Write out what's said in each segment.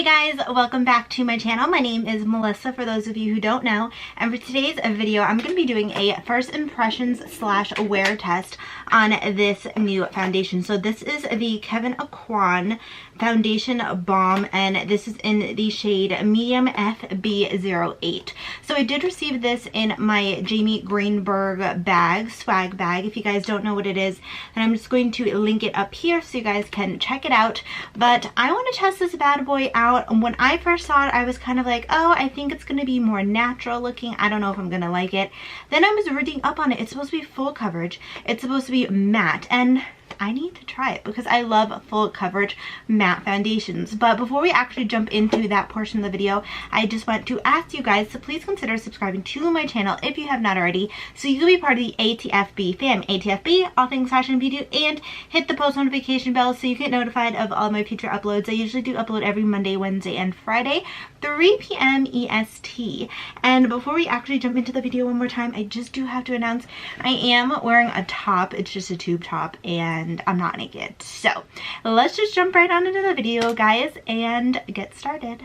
Hey guys, welcome back to my channel. My name is Melissa, for those of you who don't know, and for today's video I'm going to be doing a first impressions / wear test on this new foundation. So this is the Kevin Aucoin Foundation Balm, and this is in the shade medium FB08. So I did receive this in my Jamie Greenberg bag, swag bag. If you guys don't know what it is, and I'm just going to link it up here so you guys can check it out. But I want to test this bad boy out. When I first saw it, I was kind of like, oh, I think it's going to be more natural looking. I don't know if I'm going to like it. Then I was reading up on it. It's supposed to be full coverage. It's supposed to be matte, and I need to try it because I love full coverage matte foundations. But before we actually jump into that portion of the video, I just want to ask you guys to please consider subscribing to my channel if you have not already, so you can be part of the ATFB fam. ATFB, all things fashion and beauty, and hit the post notification bell so you get notified of all my future uploads. I usually do upload every Monday, Wednesday, and Friday, 3 p.m. EST. And before we actually jump into the video one more time, I just do have to announce I am wearing a top. It's just a tube top, and I'm not naked. So let's just jump right on into the video, guys, and get started.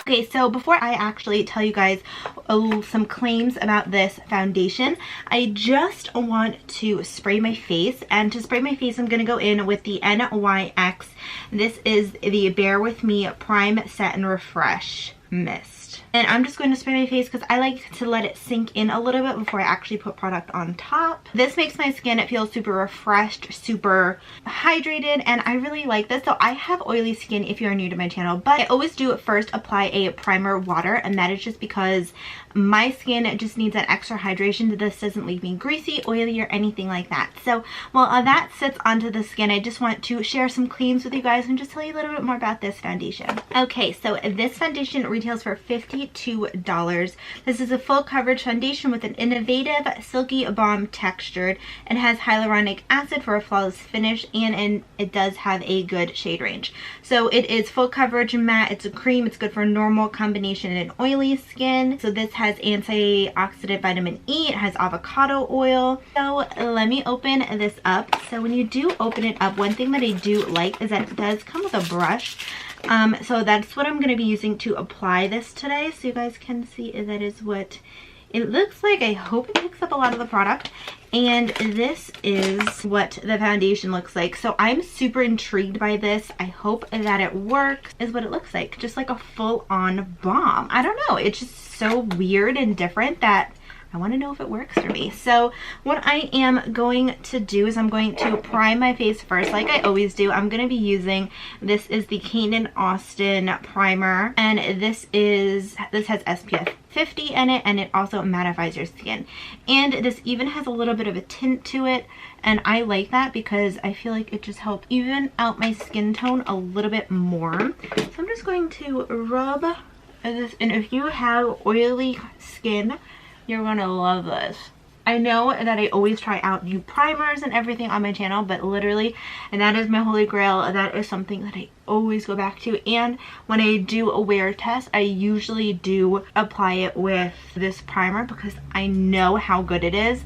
Okay, so before I actually tell you guys some claims about this foundation, I just want to spray my face. And to spray my face, I'm going to go in with the NYX. This is the Bear With Me Prime, Set, and Refresh Mist. And I'm just going to spray my face because I like to let it sink in a little bit before I actually put product on top. This makes my skin feel super refreshed, super hydrated, and I really like this. So I have oily skin if you're new to my channel, but I always do first apply a primer water, and that is just because my skin just needs that extra hydration. This doesn't leave me greasy, oily, or anything like that. So while that sits onto the skin, I just want to share some claims with you guys and just tell you a little bit more about this foundation. Okay, so this foundation retails for $52. This is a full coverage foundation with an innovative silky balm textured, and has hyaluronic acid for a flawless finish, and it does have a good shade range. So it is full coverage matte. It's a cream. It's good for normal, combination, and oily skin. So this has antioxidant vitamin E. It has avocado oil. So let me open this up. So when you do open it up, one thing that I do like is that it does come with a brush. So that's what I'm going to be using to apply this today, so you guys can see that is what it looks like. I hope it picks up a lot of the product, and this is what the foundation looks like. So I'm super intrigued by this. I hope that it works. Is what it looks like, just like a full-on balm. I don't know, it's just so weird and different that I want to know if it works for me. So what I am going to do is I'm going to prime my face first, like I always do. I'm going to be using, this is the Kane & Austin primer, and this has SPF 50 in it, and it also mattifies your skin. And this even has a little bit of a tint to it, and I like that because I feel like it just helps even out my skin tone a little bit more. So I'm just going to rub this, and if you have oily skin, you're gonna love this. I know that I always try out new primers and everything on my channel, but literally, and that is my holy grail, that is something that I always go back to. And when I do a wear test, I usually do apply it with this primer because I know how good it is,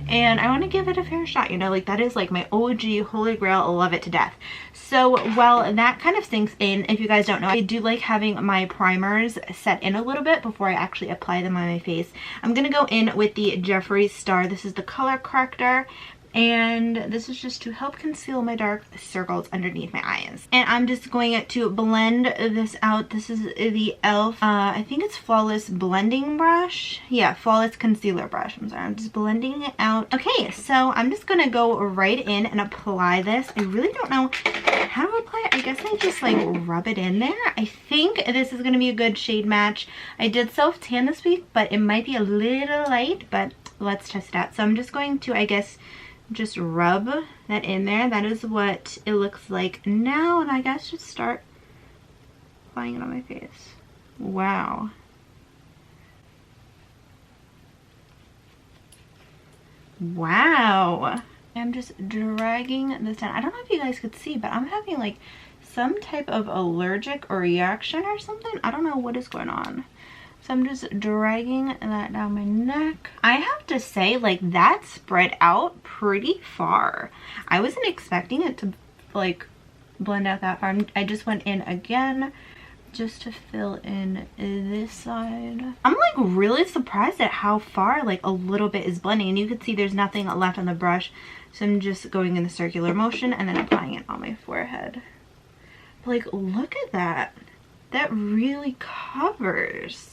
and I want to give it a fair shot, you know, like that is like my OG holy grail. I love it to death. So while that kind of sinks in, if you guys don't know, I do like having my primers set in a little bit before I actually apply them on my face. I'm going to go in with the Jeffree Star. This is the color corrector, and this is just to help conceal my dark circles underneath my eyes. And I'm just going to blend this out. This is the e.l.f. I think it's Flawless Blending Brush. Yeah, Flawless Concealer Brush. I'm sorry, I'm just blending it out. Okay, so I'm just gonna go right in and apply this. I really don't know how to apply it. I guess I just like rub it in there. I think this is gonna be a good shade match. I did self-tan this week, but it might be a little light, but let's test it out. So I'm just going to, I guess, just rub that in there. That is what it looks like now, and I guess just start applying it on my face. Wow. Wow. I'm just dragging this down. I don't know if you guys could see, but I'm having like some type of allergic reaction or something. I don't know what is going on. So I'm just dragging that down my neck. I have to say, like, that spread out pretty far. I wasn't expecting it to like blend out that far. I just went in again just to fill in this side. I'm like really surprised at how far like a little bit is blending, and you can see there's nothing left on the brush. So I'm just going in the circular motion and then applying it on my forehead. Like, look at that. That really covers.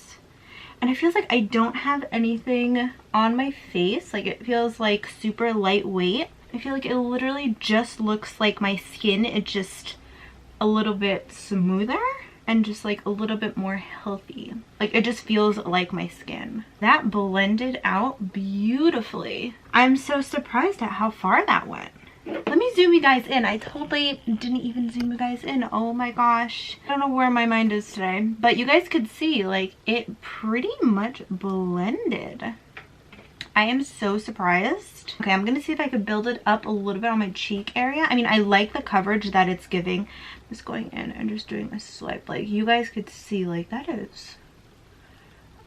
And it feels like I don't have anything on my face. Like, it feels like super lightweight. I feel like it literally just looks like my skin. It's just a little bit smoother and just like a little bit more healthy. Like, it just feels like my skin. That blended out beautifully. I'm so surprised at how far that went. Let me zoom you guys in. I totally didn't even zoom you guys in. Oh my gosh. I don't know where my mind is today. But you guys could see, like, it pretty much blended. I am so surprised. Okay, I'm gonna see if I could build it up a little bit on my cheek area. I mean, I like the coverage that it's giving. I'm just going in and just doing a swipe. Like, you guys could see, like, that is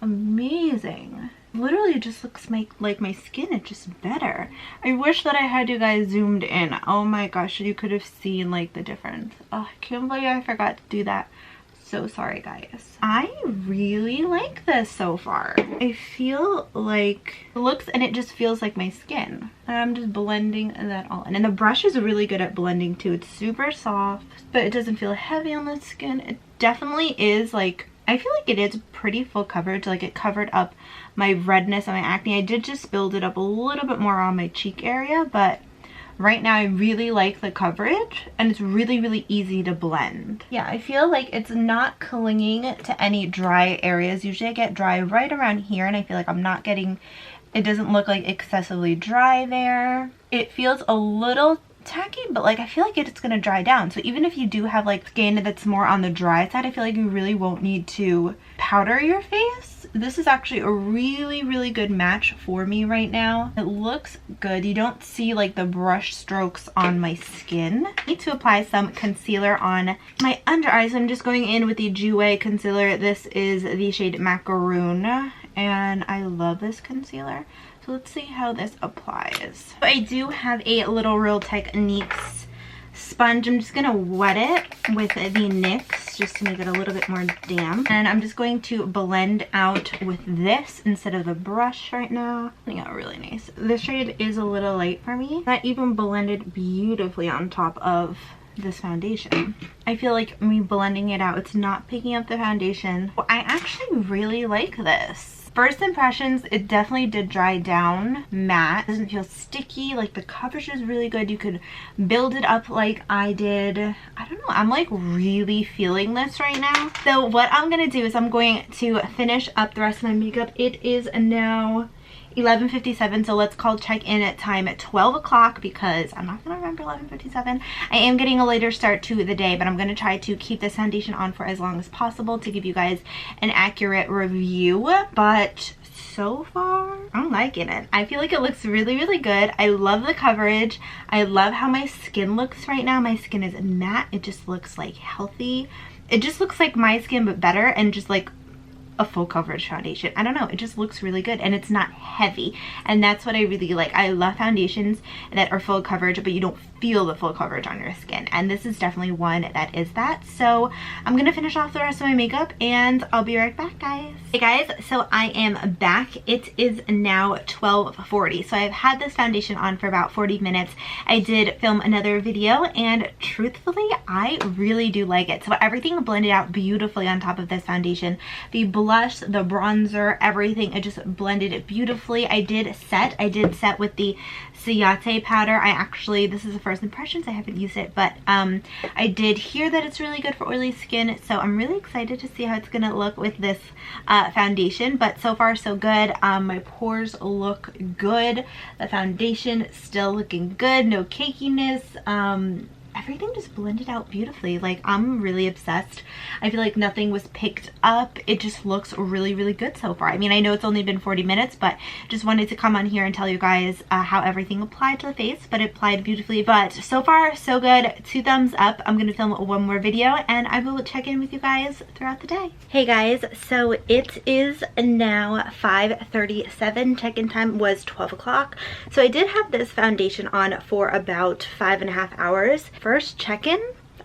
amazing. Literally, it just looks like my skin. It's just better. I wish that I had you guys zoomed in. Oh my gosh, you could have seen like the difference. Oh, I can't believe I forgot to do that. So sorry, guys. I really like this so far. I feel like it looks, and it just feels like my skin. And I'm just blending that all in. And the brush is really good at blending too. It's super soft, but it doesn't feel heavy on the skin. It definitely is like, I feel like it is pretty full coverage. Like, it covered up my redness and my acne. I did just build it up a little bit more on my cheek area, but right now I really like the coverage, and it's really, really easy to blend. Yeah, I feel like it's not clinging to any dry areas. Usually I get dry right around here, and I feel like I'm not getting, it doesn't look like excessively dry there. It feels a little tacky, but like I feel like it's gonna dry down. So even if you do have like skin that's more on the dry side, I feel like you really won't need to powder your face. This is actually a really, really good match for me right now. It looks good. You don't see like the brush strokes on my skin. I need to apply some concealer on my under eyes. I'm just going in with the Jouer concealer. This is the shade Macaroon, and I love this concealer. So let's see how this applies. I do have a little Real Techniques sponge. I'm just gonna wet it with the NYX just to make it a little bit more damp. And I'm just going to blend out with this instead of the brush right now. Coming out really nice. This shade is a little light for me. That even blended beautifully on top of this foundation. I feel like me blending it out, it's not picking up the foundation. I actually really like this. First impressions, it definitely did dry down matte. It doesn't feel sticky. Like, the coverage is really good. You could build it up like I did. I don't know. I'm like really feeling this right now. So what I'm gonna do is I'm going to finish up the rest of my makeup. It is now 11:57, so let's call check-in at time at 12 o'clock because I'm not gonna remember 11:57. I am getting a later start to the day, but I'm gonna try to keep this foundation on for as long as possible to give you guys an accurate review. But so far, I'm liking it. I feel like it looks really, really good. I love the coverage. I love how my skin looks right now. My skin is matte. It just looks like healthy. It just looks like my skin, but better, and just like a full coverage foundation. I don't know, it just looks really good, and it's not heavy, and that's what I really like. I love foundations that are full coverage, but you don't feel the full coverage on your skin, and this is definitely one that is that. So I'm gonna finish off the rest of my makeup, and I'll be right back, guys. Hey guys, so I am back. It is now 12:40, so I've had this foundation on for about 40 minutes. I did film another video, and truthfully, I really do like it. So everything blended out beautifully on top of this foundation. The blush, the bronzer, everything, it just blended it beautifully. I did set with the Ciate powder. This is the first impressions. I haven't used it, but I did hear that it's really good for oily skin, so I'm really excited to see how it's gonna look with this foundation. But so far so good. My pores look good. The foundation still looking good. No cakiness. everything just blended out beautifully. Like, I'm really obsessed. I feel like nothing was picked up. It just looks really, really good so far. I mean, I know it's only been 40 minutes, but just wanted to come on here and tell you guys how everything applied to the face, but it applied beautifully. But so far, so good. 2 thumbs up. I'm going to film one more video and I will check in with you guys throughout the day. Hey guys, so it is now 5:37. Check-in time was 12 o'clock. So I did have this foundation on for about 5.5 hours. First check-in,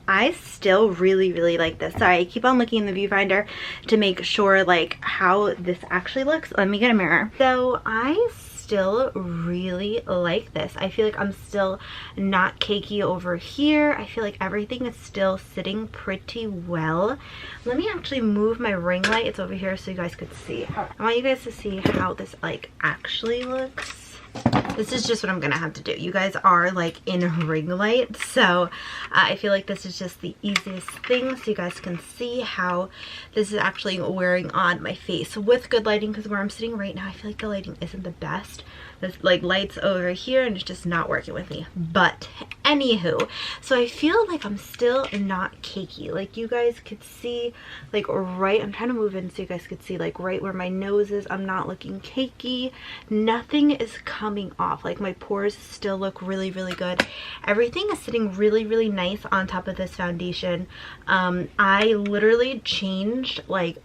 I still really like this. Sorry, I keep on looking in the viewfinder to make sure like how this actually looks. Let me get a mirror. So I still really like this. I feel like I'm still not cakey over here. I feel like everything is still sitting pretty well. Let me actually move my ring light. It's over here so you guys could see. I want you guys to see how this like actually looks. This is just what I'm gonna have to do. You guys are like in ring light, so I feel like this is just the easiest thing so you guys can see how this is actually wearing on my face with good lighting, because where I'm sitting right now I feel like the lighting isn't the best. There's like lights over here and it's just not working with me. But anywho, so I feel like I'm still not cakey. Like you guys could see like right, I'm trying to move in so you guys could see like right where my nose is, I'm not looking cakey. Nothing is coming off. Like my pores still look really good. Everything is sitting really nice on top of this foundation. I literally changed like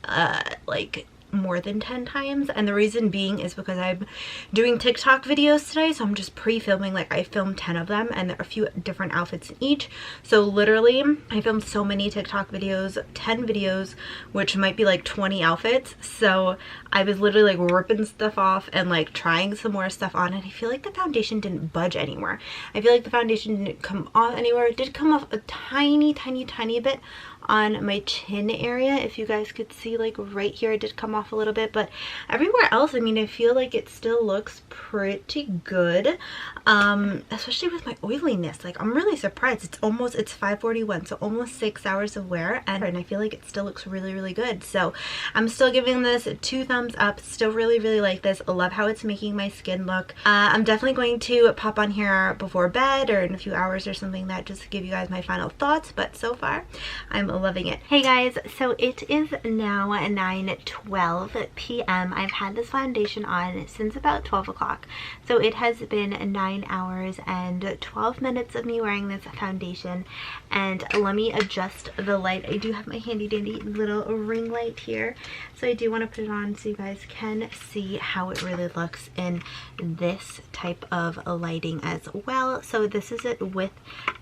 more than 10 times, and the reason being is because I'm doing TikTok videos today, so I'm just pre-filming. Like I filmed 10 of them and there are a few different outfits in each, so literally I filmed so many TikTok videos, 10 videos, which might be like 20 outfits. So I was literally like ripping stuff off and like trying some more stuff on, and I feel like the foundation didn't budge anymore. I feel like the foundation didn't come off anywhere. It did come off a tiny bit on my chin area. If you guys could see, like right here it did come off a little bit, but everywhere else, I mean, I feel like it still looks pretty good, especially with my oiliness. Like I'm really surprised. It's 5:41, so almost 6 hours of wear, and I feel like it still looks really good. So I'm still giving this 2 thumbs up. Still really like this. I love how it's making my skin look. I'm definitely going to pop on here before bed or in a few hours or something that just to give you guys my final thoughts, but so far I'm loving it. Hey guys, so it is now 9:12 p.m. I've had this foundation on since about 12 o'clock, so it has been 9 hours and 12 minutes of me wearing this foundation. And let me adjust the light. I do have my handy dandy little ring light here, so I do want to put it on so you guys can see how it really looks in this type of lighting as well. So this is it with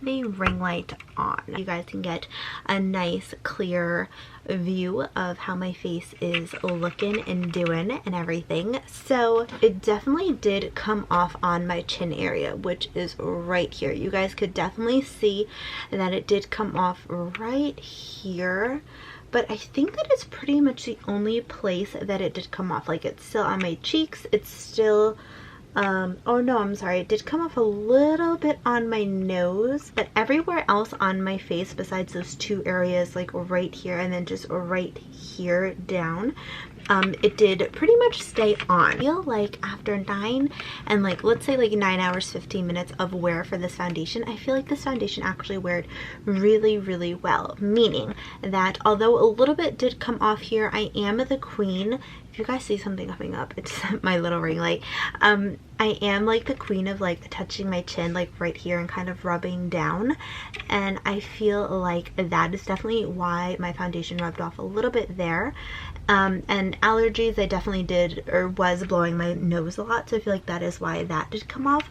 the ring light on. You guys can get a nice clear view of how my face is looking and doing and everything. So it definitely did come off on my chin area, which is right here. You guys could definitely see that it did come off right here, but I think that it's pretty much the only place that it did come off. Like it's still on my cheeks, it's still oh no, I'm sorry, it did come off a little bit on my nose, but everywhere else on my face besides those 2 areas, like right here and then just right here down, it did pretty much stay on. I feel like after 9 and like let's say like 9 hours 15 minutes of wear for this foundation, I feel like this foundation actually weared really well, meaning that although a little bit did come off here, I am the queen. If you guys see something coming up, it's my little ring light. I am like the queen of like touching my chin like right here and kind of rubbing down, and I feel like that is definitely why my foundation rubbed off a little bit there. And allergies, I definitely did or was blowing my nose a lot, so I feel like that is why that did come off.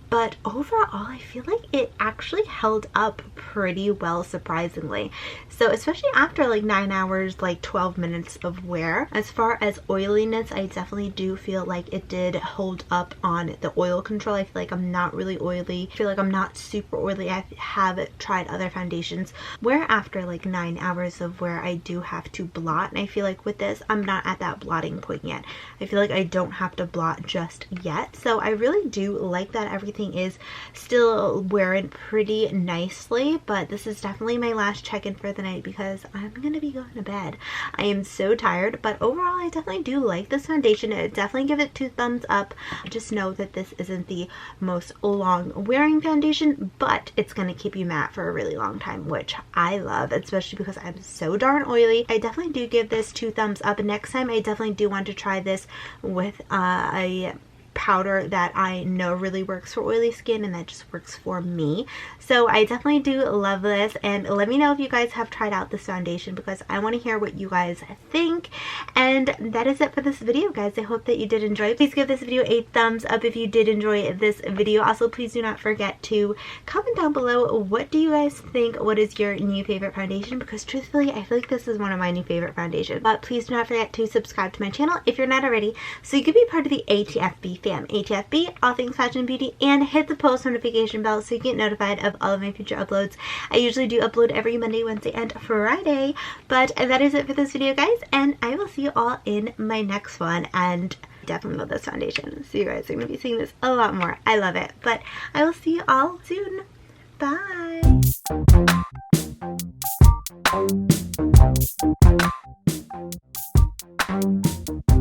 But overall, I feel like it actually held up pretty well, surprisingly. So especially after like 9 hours, like 12 minutes of wear. As far as oiliness, I definitely do feel like it did hold up on the oil control. I feel like I'm not really oily. I feel like I'm not super oily. I have tried other foundations where after like 9 hours of wear, I do have to blot. And I feel like with this, I'm not at that blotting point yet. I feel like I don't have to blot just yet. So I really do like that that everything is still wearing pretty nicely, but this is definitely my last check-in for the night because I'm gonna be going to bed. I am so tired, but overall I definitely do like this foundation. I definitely give it 2 thumbs up. Just know that this isn't the most long wearing foundation, but it's gonna keep you matte for a really long time, which I love, especially because I'm so darn oily. I definitely do give this 2 thumbs up. Next time I definitely do want to try this with a powder that I know really works for oily skin and that just works for me. So I definitely do love this, and let me know if you guys have tried out this foundation because I want to hear what you guys think. And that is it for this video, guys. I hope that you did enjoy. Please give this video a thumbs up if you did enjoy this video. Also, please do not forget to comment down below, what do you guys think? What is your new favorite foundation? Because truthfully, I feel like this is one of my new favorite foundations. But please do not forget to subscribe to my channel if you're not already, so you can be part of the ATFB fam. ATFB, all things fashion and beauty, and hit the post notification bell so you get notified of all of my future uploads. I usually do upload every Monday, Wednesday, and Friday. But that is it for this video, guys, and I will see you all in my next one. And definitely love this foundation, so you guys are going to be seeing this a lot more. I love it. But I will see you all soon. Bye.